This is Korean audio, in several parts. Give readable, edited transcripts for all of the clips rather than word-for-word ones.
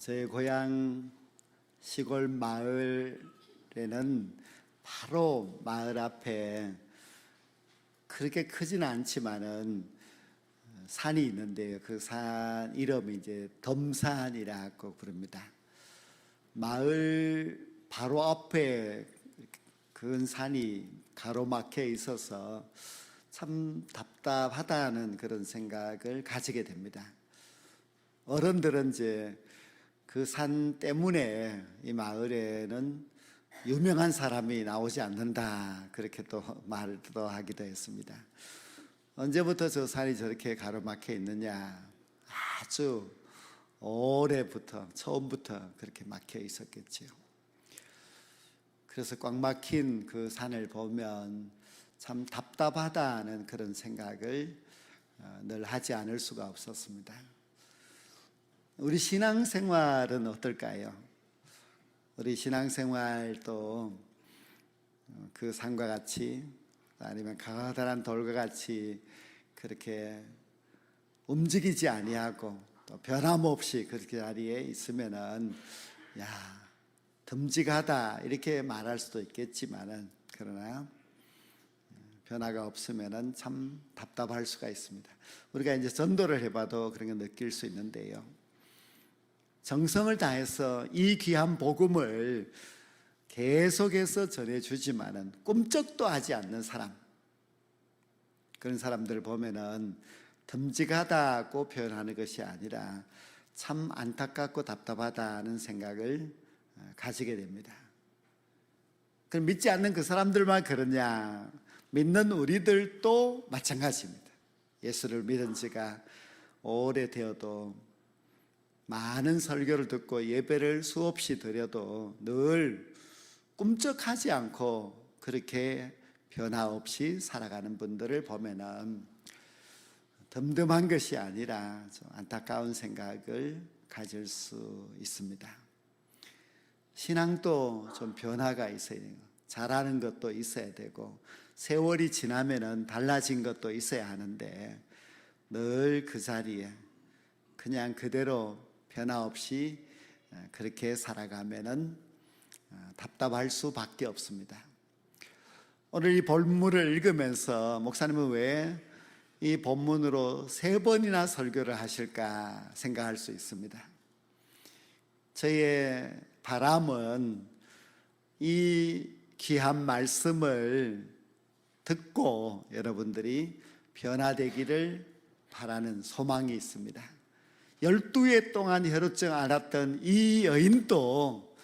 저희 고향 시골 마을에는 바로 마을 앞에 그렇게 크지는 않지만은 산이 있는데요. 그 산 이름이 이제 덤산이라고 부릅니다. 마을 바로 앞에 그 산이 가로막혀 있어서 참 답답하다는 그런 생각을 가지게 됩니다. 어른들은 이제 그 산 때문에 이 마을에는 유명한 사람이 나오지 않는다, 그렇게 또 말도 하기도 했습니다. 언제부터 저 산이 저렇게 가로막혀 있느냐? 아주 오래부터, 처음부터 그렇게 막혀 있었겠지요. 그래서 꽉 막힌 그 산을 보면 참 답답하다는 그런 생각을 늘 하지 않을 수가 없었습니다. 우리 신앙생활은 어떨까요? 우리 신앙생활도 그 산과 같이, 아니면 가다란 돌과 같이 그렇게 움직이지 아니하고 또 변함없이 그렇게 자리에 있으면은 야, 듬직하다 이렇게 말할 수도 있겠지만은, 그러나 변화가 없으면은 참 답답할 수가 있습니다. 우리가 이제 전도를 해봐도 그런 걸 느낄 수 있는데요. 정성을 다해서 이 귀한 복음을 계속해서 전해주지만은 꿈쩍도 하지 않는 사람, 그런 사람들을 보면은 듬직하다고 표현하는 것이 아니라 참 안타깝고 답답하다는 생각을 가지게 됩니다. 그럼 믿지 않는 그 사람들만 그러냐? 믿는 우리들도 마찬가지입니다. 예수를 믿은 지가 오래되어도, 많은 설교를 듣고 예배를 수없이 드려도 늘 꿈쩍하지 않고 그렇게 변화 없이 살아가는 분들을 보면은 덤덤한 것이 아니라 좀 안타까운 생각을 가질 수 있습니다. 신앙도 좀 변화가 있어야 돼요. 잘하는 것도 있어야 되고, 세월이 지나면은 달라진 것도 있어야 하는데, 늘 그 자리에 그냥 그대로 변화 없이 그렇게 살아가면은 답답할 수밖에 없습니다. 오늘 이 본문을 읽으면서 목사님은 왜 이 본문으로 3번이나 설교를 하실까 생각할 수 있습니다. 저의 바람은 이 귀한 말씀을 듣고 여러분들이 변화되기를 바라는 소망이 있습니다. 12해 동안 혈루증 앓았던 이 여인도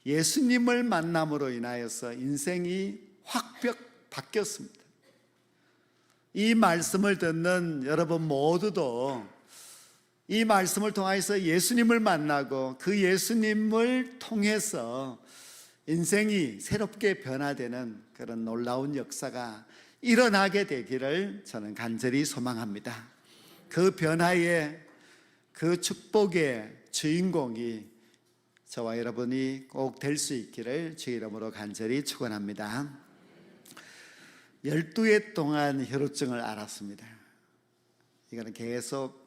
예수님을 만남으로 인하여서 인생이 확 바뀌었습니다. 이 말씀을 듣는 여러분 모두도 이 말씀을 통해서 예수님을 만나고 그 예수님을 통해서 인생이 새롭게 변화되는 그런 놀라운 역사가 일어나게 되기를 저는 간절히 소망합니다. 그 변화의, 그 축복의 주인공이 저와 여러분이 꼭 될 수 있기를 주의 이름으로 간절히 축원합니다. 12해 동안 혈루증을 앓았습니다. 이거는 계속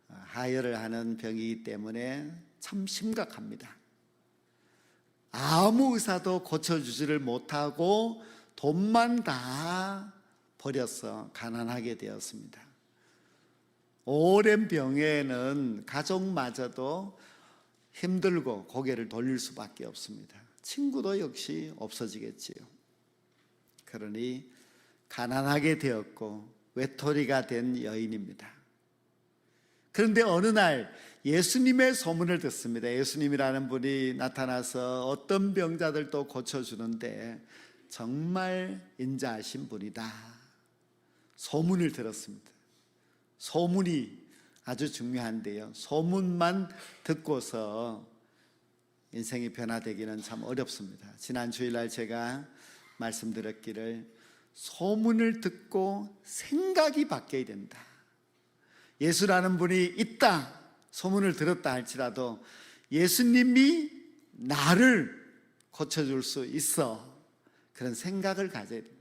하혈을 하는 병이기 때문에 참 심각합니다. 아무 의사도 고쳐주지를 못하고 돈만 다 버려서 가난하게 되었습니다. 오랜 병에는 가족마저도 힘들고 고개를 돌릴 수밖에 없습니다. 친구도 역시 없어지겠지요. 그러니 가난하게 되었고 외톨이가 된 여인입니다. 그런데 어느 날 예수님의 소문을 듣습니다. 예수님이라는 분이 나타나서 어떤 병자들도 고쳐주는데 정말 인자하신 분이다, 소문을 들었습니다. 소문이 아주 중요한데요, 소문만 듣고서 인생이 변화되기는 참 어렵습니다. 지난 주일날 제가 말씀드렸기를 소문을 듣고 생각이 바뀌어야 된다. 예수라는 분이 있다, 소문을 들었다 할지라도 예수님이 나를 고쳐줄 수 있어, 그런 생각을 가져야 됩니다.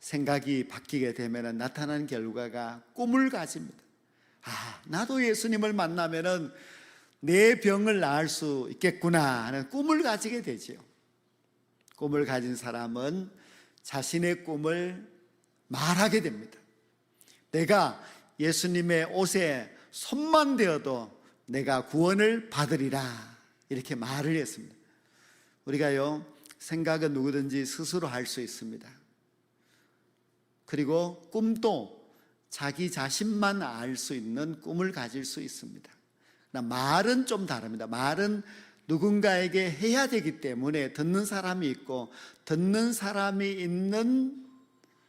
생각이 바뀌게 되면 나타나는 결과가 꿈을 가집니다. 나도 예수님을 만나면은 내 병을 나을 수 있겠구나 하는 꿈을 가지게 되지요. 꿈을 가진 사람은 자신의 꿈을 말하게 됩니다. 내가 예수님의 옷에 손만 대어도 내가 구원을 받으리라, 이렇게 말을 했습니다. 우리가요, 생각은 누구든지 스스로 할 수 있습니다. 그리고 꿈도 자기 자신만 알 수 있는 꿈을 가질 수 있습니다. 그러나 말은 좀 다릅니다. 말은 누군가에게 해야 되기 때문에 듣는 사람이 있고, 듣는 사람이 있는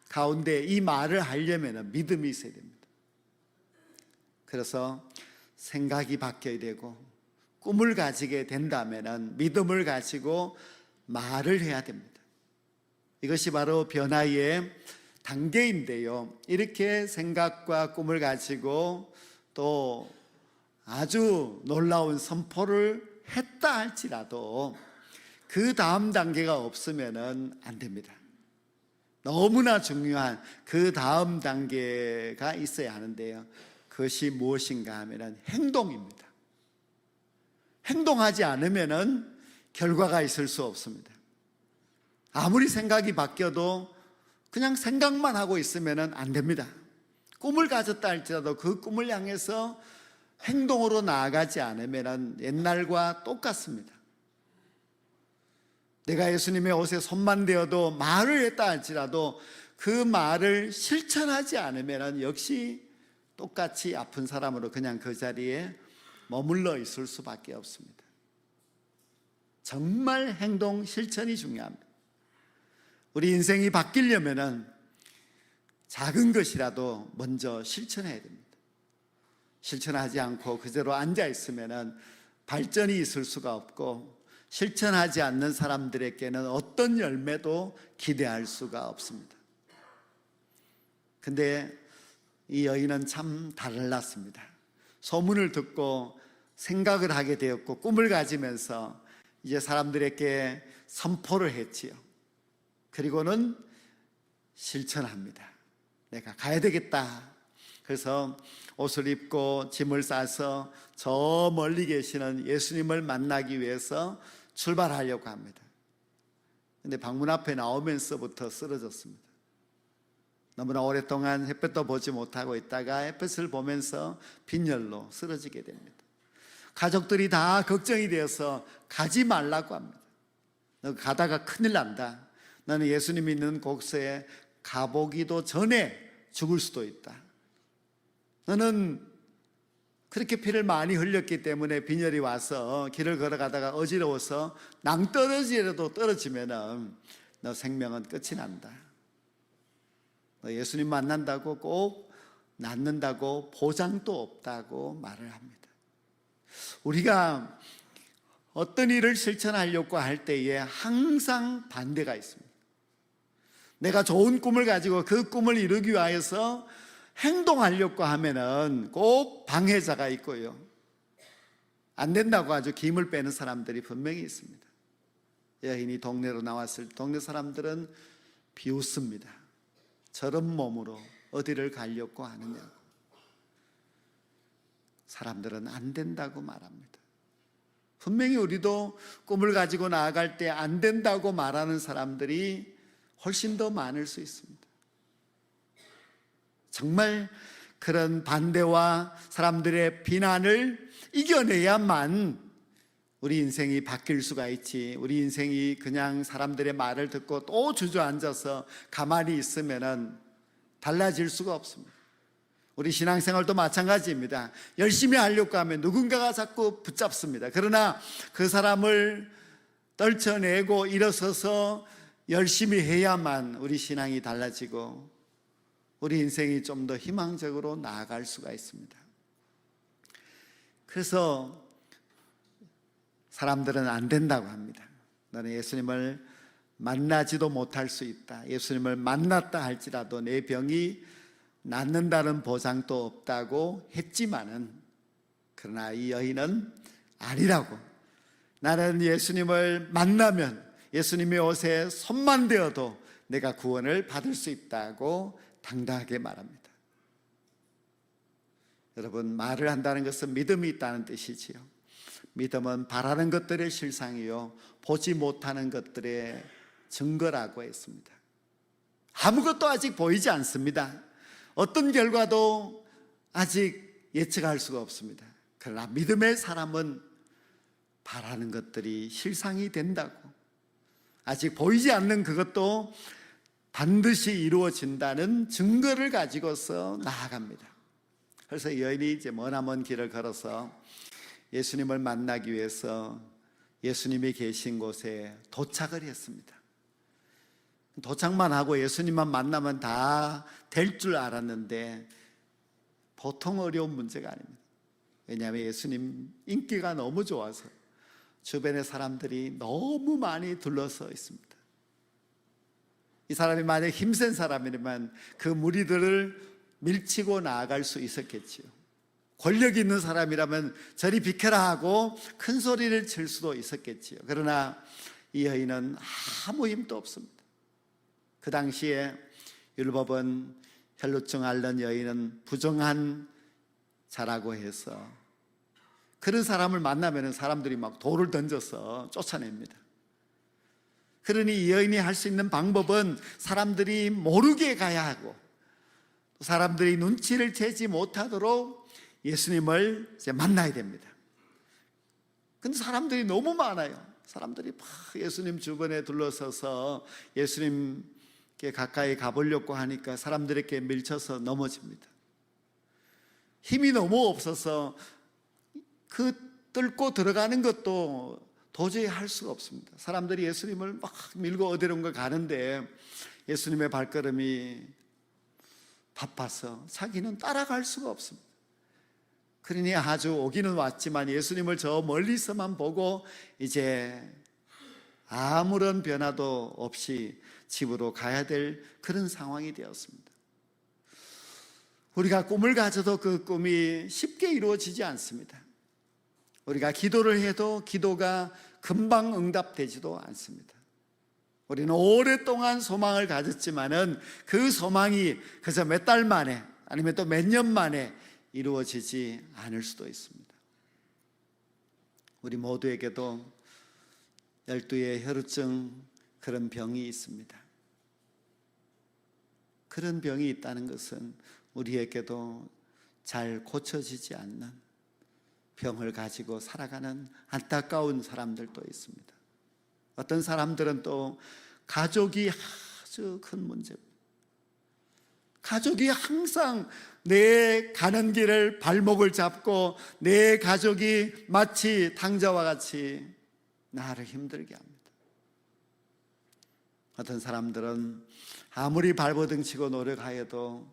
가운데 이 말을 하려면 믿음이 있어야 됩니다. 그래서 생각이 바뀌어야 되고, 꿈을 가지게 된다면 믿음을 가지고 말을 해야 됩니다. 이것이 바로 변화의 단계인데요, 이렇게 생각과 꿈을 가지고 또 아주 놀라운 선포를 했다 할지라도 그 다음 단계가 없으면 안 됩니다. 너무나 중요한 그 다음 단계가 있어야 하는데요, 그것이 무엇인가 하면 행동입니다. 행동하지 않으면 결과가 있을 수 없습니다. 아무리 생각이 바뀌어도 그냥 생각만 하고 있으면 안 됩니다. 꿈을 가졌다 할지라도 그 꿈을 향해서 행동으로 나아가지 않으면 옛날과 똑같습니다. 내가 예수님의 옷에 손만 대어도 말을 했다 할지라도 그 말을 실천하지 않으면 역시 똑같이 아픈 사람으로 그냥 그 자리에 머물러 있을 수밖에 없습니다. 정말 행동 실천이 중요합니다. 우리 인생이 바뀌려면 작은 것이라도 먼저 실천해야 됩니다. 실천하지 않고 그대로 앉아 있으면 발전이 있을 수가 없고, 실천하지 않는 사람들에게는 어떤 열매도 기대할 수가 없습니다. 근데 이 여인은 참 달랐습니다. 소문을 듣고 생각을 하게 되었고, 꿈을 가지면서 이제 사람들에게 선포를 했지요. 그리고는 실천합니다. 내가 가야 되겠다. 그래서 옷을 입고 짐을 싸서 저 멀리 계시는 예수님을 만나기 위해서 출발하려고 합니다. 근데 방문 앞에 나오면서부터 쓰러졌습니다. 너무나 오랫동안 햇볕도 보지 못하고 있다가 햇볕을 보면서 빈혈로 쓰러지게 됩니다. 가족들이 다 걱정이 되어서 가지 말라고 합니다. 너 가다가 큰일 난다. 너는 예수님 있는 곳에 가보기도 전에 죽을 수도 있다. 너는 그렇게 피를 많이 흘렸기 때문에 빈혈이 와서 길을 걸어가다가 어지러워서 낭떠러지라도 떨어지면 너 생명은 끝이 난다. 너 예수님 만난다고 꼭 낫는다고 보장도 없다고 말을 합니다. 우리가 어떤 일을 실천하려고 할 때에 항상 반대가 있습니다. 내가 좋은 꿈을 가지고 그 꿈을 이루기 위해서 행동하려고 하면은 꼭 방해자가 있고요, 안 된다고 아주 김을 빼는 사람들이 분명히 있습니다. 여인이 동네로 나왔을 때 동네 사람들은 비웃습니다. 저런 몸으로 어디를 가려고 하느냐고. 사람들은 안 된다고 말합니다. 분명히 우리도 꿈을 가지고 나아갈 때 안 된다고 말하는 사람들이 훨씬 더 많을 수 있습니다. 정말 그런 반대와 사람들의 비난을 이겨내야만 우리 인생이 바뀔 수가 있지, 우리 인생이 그냥 사람들의 말을 듣고 또 주저앉아서 가만히 있으면 달라질 수가 없습니다. 우리 신앙생활도 마찬가지입니다. 열심히 하려고 하면 누군가가 자꾸 붙잡습니다. 그러나 그 사람을 떨쳐내고 일어서서 열심히 해야만 우리 신앙이 달라지고 우리 인생이 좀 더 희망적으로 나아갈 수가 있습니다. 그래서 사람들은 안 된다고 합니다. 너는 예수님을 만나지도 못할 수 있다. 예수님을 만났다 할지라도 내 병이 낫는다는 보장도 없다고 했지만은, 그러나 이 여인은 아니라고, 나는 예수님을 만나면 예수님의 옷에 손만 대어도 내가 구원을 받을 수 있다고 당당하게 말합니다. 여러분, 말을 한다는 것은 믿음이 있다는 뜻이지요. 믿음은 바라는 것들의 실상이요 보지 못하는 것들의 증거라고 했습니다. 아무것도 아직 보이지 않습니다. 어떤 결과도 아직 예측할 수가 없습니다. 그러나 믿음의 사람은 바라는 것들이 실상이 된다고, 아직 보이지 않는 그것도 반드시 이루어진다는 증거를 가지고서 나아갑니다. 그래서 이 여인이 이제 머나먼 길을 걸어서 예수님을 만나기 위해서 예수님이 계신 곳에 도착을 했습니다. 도착만 하고 예수님만 만나면 다 될 줄 알았는데 보통 어려운 문제가 아닙니다. 왜냐하면 예수님 인기가 너무 좋아서 주변의 사람들이 너무 많이 둘러서 있습니다. 이 사람이 만약 힘센 사람이라면 그 무리들을 밀치고 나아갈 수 있었겠지요. 권력 있는 사람이라면 저리 비켜라 하고 큰 소리를 칠 수도 있었겠지요. 그러나 이 여인은 아무 힘도 없습니다. 그 당시에 율법은 혈루증 앓는 여인은 부정한 자라고 해서 그런 사람을 만나면 사람들이 막 돌을 던져서 쫓아냅니다. 그러니 이 여인이 할 수 있는 방법은 사람들이 모르게 가야 하고 사람들이 눈치를 채지 못하도록 예수님을 이제 만나야 됩니다. 근데 사람들이 너무 많아요. 사람들이 막 예수님 주변에 둘러서서 예수님께 가까이 가보려고 하니까 사람들에게 밀쳐서 넘어집니다. 힘이 너무 없어서 그 뚫고 들어가는 것도 도저히 할 수가 없습니다. 사람들이 예수님을 막 밀고 어디론가 가는데 예수님의 발걸음이 바빠서 자기는 따라갈 수가 없습니다. 그러니 아주 오기는 왔지만 예수님을 저 멀리서만 보고 이제 아무런 변화도 없이 집으로 가야 될 그런 상황이 되었습니다. 우리가 꿈을 가져도 그 꿈이 쉽게 이루어지지 않습니다. 우리가 기도를 해도 기도가 금방 응답되지도 않습니다. 우리는 오랫동안 소망을 가졌지만은 그 소망이 그저 몇 달 만에 아니면 또 몇 년 만에 이루어지지 않을 수도 있습니다. 우리 모두에게도 열두의 혈루증 그런 병이 있습니다. 그런 병이 있다는 것은 우리에게도 잘 고쳐지지 않는 병을 가지고 살아가는 안타까운 사람들도 있습니다. 어떤 사람들은 또 가족이 아주 큰 문제입니다. 가족이 항상 내 가는 길을 발목을 잡고 내 가족이 마치 당자와 같이 나를 힘들게 합니다. 어떤 사람들은 아무리 발버둥 치고 노력하여도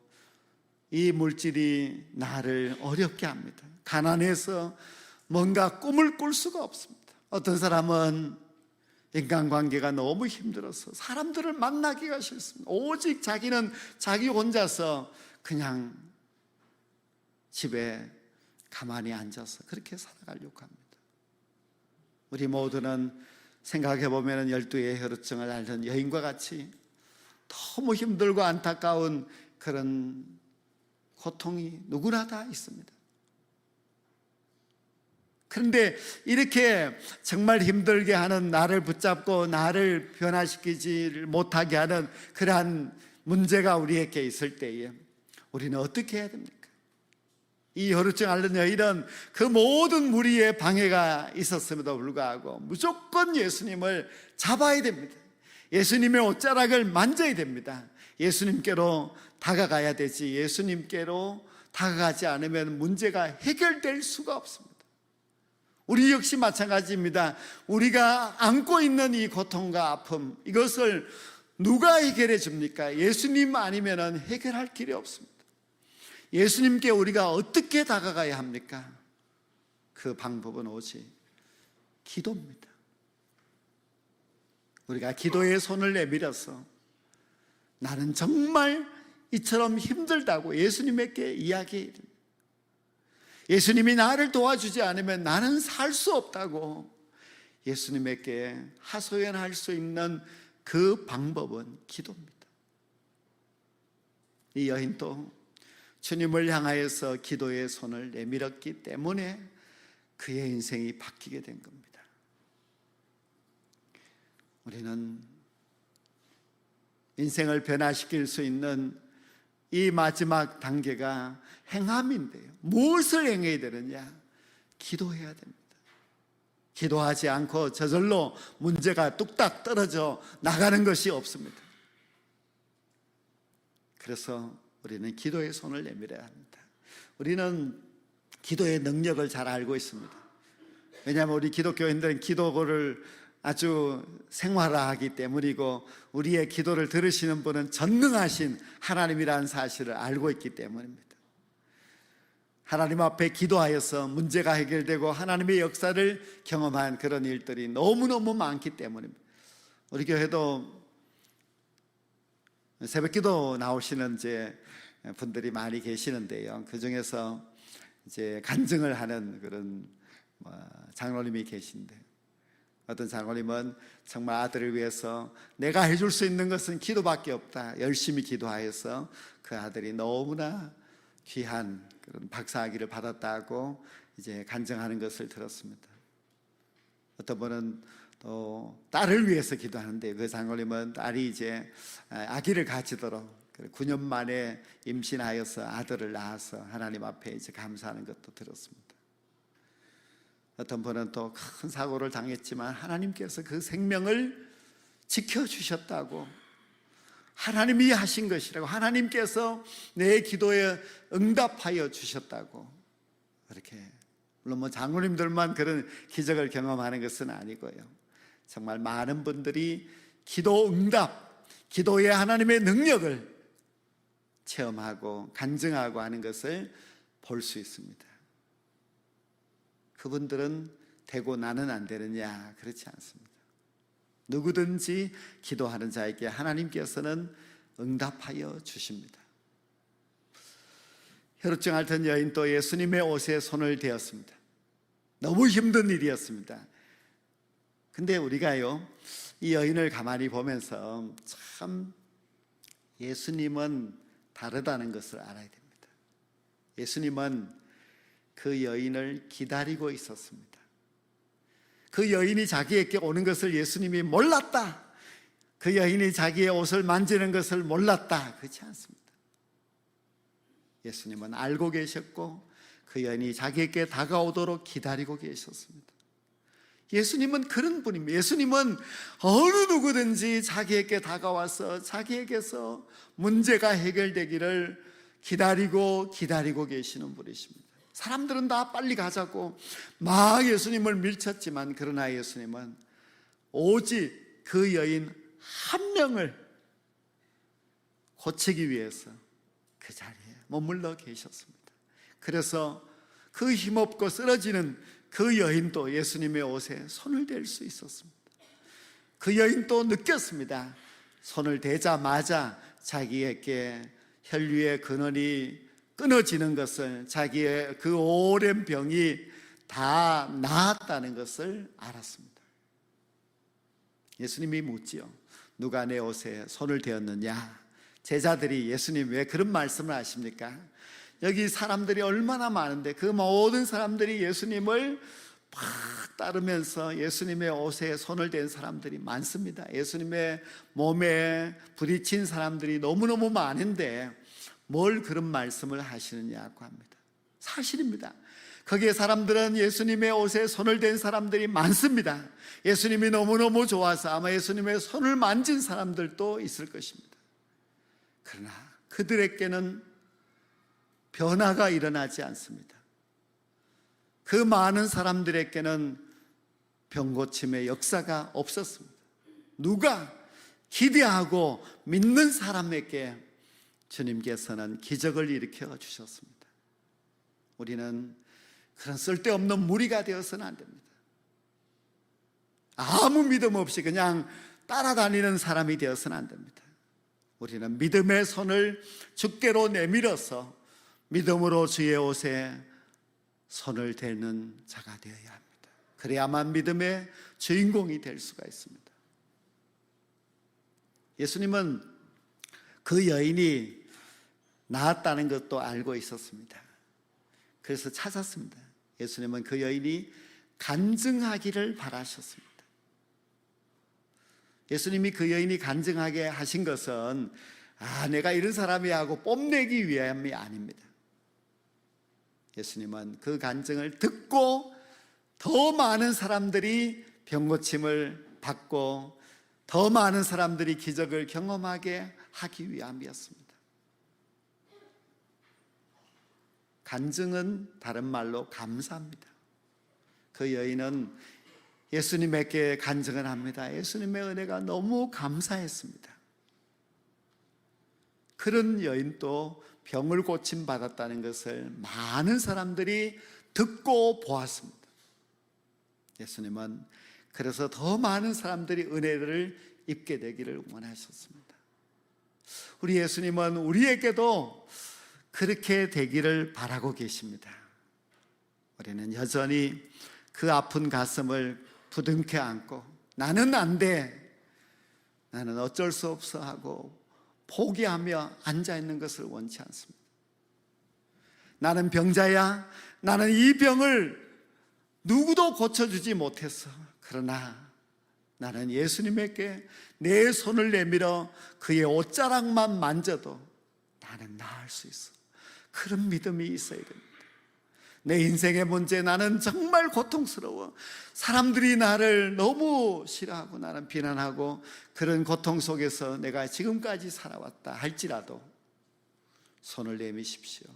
이 물질이 나를 어렵게 합니다. 가난해서 뭔가 꿈을 꿀 수가 없습니다. 어떤 사람은 인간관계가 너무 힘들어서 사람들을 만나기가 싫습니다. 오직 자기는 자기 혼자서 그냥 집에 가만히 앉아서 그렇게 살아가려고 합니다. 우리 모두는 생각해 보면 12의 혈루증을 앓는 여인과 같이 너무 힘들고 안타까운 그런 고통이 누구나 다 있습니다. 그런데 이렇게 정말 힘들게 하는, 나를 붙잡고 나를 변화시키지 못하게 하는 그러한 문제가 우리에게 있을 때에 우리는 어떻게 해야 됩니까? 이 혈루증 앓는 여인은 그 모든 무리의 방해가 있었음에도 불구하고 무조건 예수님을 잡아야 됩니다. 예수님의 옷자락을 만져야 됩니다. 예수님께로 다가가야 되지, 예수님께로 다가가지 않으면 문제가 해결될 수가 없습니다. 우리 역시 마찬가지입니다. 우리가 안고 있는 이 고통과 아픔, 이것을 누가 해결해 줍니까? 예수님 아니면 해결할 길이 없습니다. 예수님께 우리가 어떻게 다가가야 합니까? 그 방법은 오직 기도입니다. 우리가 기도의 손을 내밀어서 나는 정말 이처럼 힘들다고 예수님에게 이야기해야 됩니다. 예수님이 나를 도와주지 않으면 나는 살 수 없다고 예수님에게 하소연할 수 있는 그 방법은 기도입니다. 이 여인도 주님을 향하여서 기도의 손을 내밀었기 때문에 그의 인생이 바뀌게 된 겁니다. 우리는 인생을 변화시킬 수 있는 이 마지막 단계가 행함인데요. 무엇을 행해야 되느냐? 기도해야 됩니다. 기도하지 않고 저절로 문제가 뚝딱 떨어져 나가는 것이 없습니다. 그래서 우리는 기도의 손을 내밀어야 합니다. 우리는 기도의 능력을 잘 알고 있습니다. 왜냐하면 우리 기독교인들은 기도를 아주 생활화하기 때문이고, 우리의 기도를 들으시는 분은 전능하신 하나님이라는 사실을 알고 있기 때문입니다. 하나님 앞에 기도하여서 문제가 해결되고 하나님의 역사를 경험한 그런 일들이 너무너무 많기 때문입니다. 우리 교회도 새벽기도 나오시는 이제 분들이 많이 계시는데요. 그 중에서 이제 간증을 하는 그런 장로님이 계신데, 어떤 장로님은 정말 아들을 위해서 내가 해줄 수 있는 것은 기도밖에 없다, 열심히 기도하여서 그 아들이 너무나 귀한 그런 박사학위를 받았다고 이제 간증하는 것을 들었습니다. 어떤 분은 또 딸을 위해서 기도하는데, 그 장로님은 딸이 이제 아기를 가지도록 9년 만에 임신하여서 아들을 낳아서 하나님 앞에 이제 감사하는 것도 들었습니다. 어떤 분은 또 큰 사고를 당했지만 하나님께서 그 생명을 지켜주셨다고, 하나님이 하신 것이라고, 하나님께서 내 기도에 응답하여 주셨다고, 그렇게, 물론 장로님들만 그런 기적을 경험하는 것은 아니고요, 정말 많은 분들이 기도 응답, 기도의 하나님의 능력을 체험하고 간증하고 하는 것을 볼 수 있습니다. 그분들은 되고 나는 안 되느냐? 그렇지 않습니다. 누구든지 기도하는 자에게 하나님께서는 응답하여 주십니다. 혈루증 앓던 여인도 예수님의 옷에 손을 대었습니다. 너무 힘든 일이었습니다. 근데 우리가요, 이 여인을 가만히 보면서 참 예수님은 다르다는 것을 알아야 됩니다. 예수님은 그 여인을 기다리고 있었습니다. 그 여인이 자기에게 오는 것을 예수님이 몰랐다, 그 여인이 자기의 옷을 만지는 것을 몰랐다, 그렇지 않습니다. 예수님은 알고 계셨고 그 여인이 자기에게 다가오도록 기다리고 계셨습니다. 예수님은 그런 분입니다. 예수님은 어느 누구든지 자기에게 다가와서 자기에게서 문제가 해결되기를 기다리고 계시는 분이십니다. 사람들은 다 빨리 가자고 막 예수님을 밀쳤지만, 그러나 예수님은 오직 그 여인 한 명을 고치기 위해서 그 자리에 머물러 계셨습니다. 그래서 그 힘없고 쓰러지는 그 여인도 예수님의 옷에 손을 댈 수 있었습니다. 그 여인도 느꼈습니다. 손을 대자마자 자기에게 혈류의 근원이 끊어지는 것을, 자기의 그 오랜 병이 다 나았다는 것을 알았습니다. 예수님이 묻지요. 누가 내 옷에 손을 대었느냐? 제자들이 예수님 왜 그런 말씀을 하십니까? 여기 사람들이 얼마나 많은데 그 모든 사람들이 예수님을 막 따르면서 예수님의 옷에 손을 댄 사람들이 많습니다. 예수님의 몸에 부딪힌 사람들이 너무너무 많은데 뭘 그런 말씀을 하시느냐고 합니다. 사실입니다. 거기에 사람들은 예수님의 옷에 손을 댄 사람들이 많습니다. 예수님이 너무너무 좋아서 아마 예수님의 손을 만진 사람들도 있을 것입니다. 그러나 그들에게는 변화가 일어나지 않습니다. 그 많은 사람들에게는 병고침의 역사가 없었습니다. 누가 기대하고 믿는 사람에게 주님께서는 기적을 일으켜 주셨습니다. 우리는 그런 쓸데없는 무리가 되어서는 안 됩니다. 아무 믿음 없이 그냥 따라다니는 사람이 되어서는 안 됩니다. 우리는 믿음의 손을 주께로 내밀어서 믿음으로 주의 옷에 손을 대는 자가 되어야 합니다. 그래야만 믿음의 주인공이 될 수가 있습니다. 예수님은 그 여인이 나았다는 것도 알고 있었습니다. 그래서 찾았습니다. 예수님은 그 여인이 간증하기를 바라셨습니다. 예수님이 그 여인이 간증하게 하신 것은 내가 이런 사람이야 하고 뽐내기 위함이 아닙니다. 예수님은 그 간증을 듣고 더 많은 사람들이 병고침을 받고 더 많은 사람들이 기적을 경험하게 하기 위함이었습니다. 간증은 다른 말로 감사합니다. 그 여인은 예수님에게 간증을 합니다. 예수님의 은혜가 너무 감사했습니다. 그런 여인도 병을 고침받았다는 것을 많은 사람들이 듣고 보았습니다. 예수님은 그래서 더 많은 사람들이 은혜를 입게 되기를 원하셨습니다. 우리 예수님은 우리에게도 그렇게 되기를 바라고 계십니다. 우리는 여전히 그 아픈 가슴을 부둥켜 안고 나는 안 돼, 나는 어쩔 수 없어 하고 포기하며 앉아있는 것을 원치 않습니다. 나는 병자야, 나는 이 병을 누구도 고쳐주지 못했어. 그러나 나는 예수님에게 내 손을 내밀어 그의 옷자락만 만져도 나는 나을 수 있어. 그런 믿음이 있어야 됩니다. 내 인생의 문제, 나는 정말 고통스러워. 사람들이 나를 너무 싫어하고 나는 비난하고 그런 고통 속에서 내가 지금까지 살아왔다 할지라도 손을 내미십시오.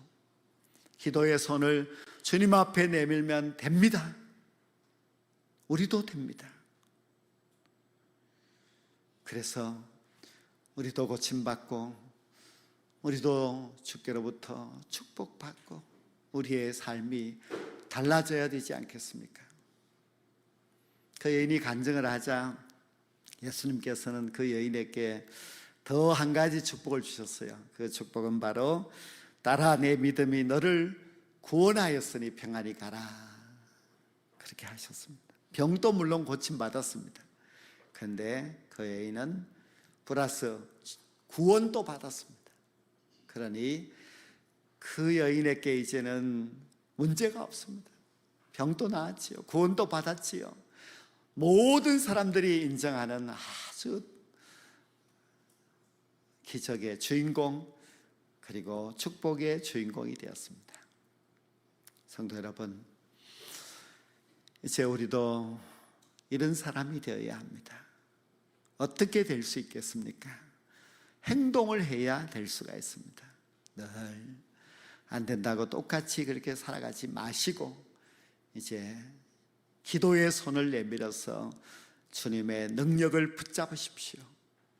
기도의 손을 주님 앞에 내밀면 됩니다. 우리도 됩니다. 그래서 우리도 고침받고 우리도 주께로부터 축복받고 우리의 삶이 달라져야 되지 않겠습니까? 그 여인이 간증을 하자 예수님께서는 그 여인에게 더 한 가지 축복을 주셨어요. 그 축복은 바로 따라 내 믿음이 너를 구원하였으니 평안히 가라. 그렇게 하셨습니다. 병도 물론 고침받았습니다. 그런데 그 여인은 플러스 구원도 받았습니다. 그러니 그 여인에게 이제는 문제가 없습니다. 병도 나았지요. 구원도 받았지요. 모든 사람들이 인정하는 아주 기적의 주인공 그리고 축복의 주인공이 되었습니다. 성도 여러분, 이제 우리도 이런 사람이 되어야 합니다. 어떻게 될 수 있겠습니까? 행동을 해야 될 수가 있습니다. 늘 안 된다고 똑같이 그렇게 살아가지 마시고 이제 기도의 손을 내밀어서 주님의 능력을 붙잡으십시오.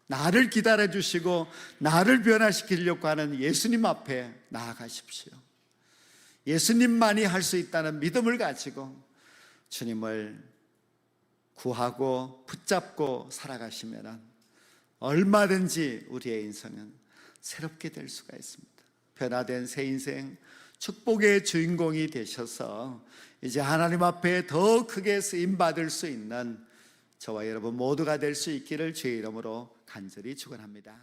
나를 기다려 주시고 나를 변화시키려고 하는 예수님 앞에 나아가십시오. 예수님만이 할 수 있다는 믿음을 가지고 주님을 구하고 붙잡고 살아가시면 얼마든지 우리의 인생은 새롭게 될 수가 있습니다. 변화된 새 인생, 축복의 주인공이 되셔서 이제 하나님 앞에 더 크게 쓰임받을 수 있는 저와 여러분 모두가 될 수 있기를 주의 이름으로 간절히 축원합니다.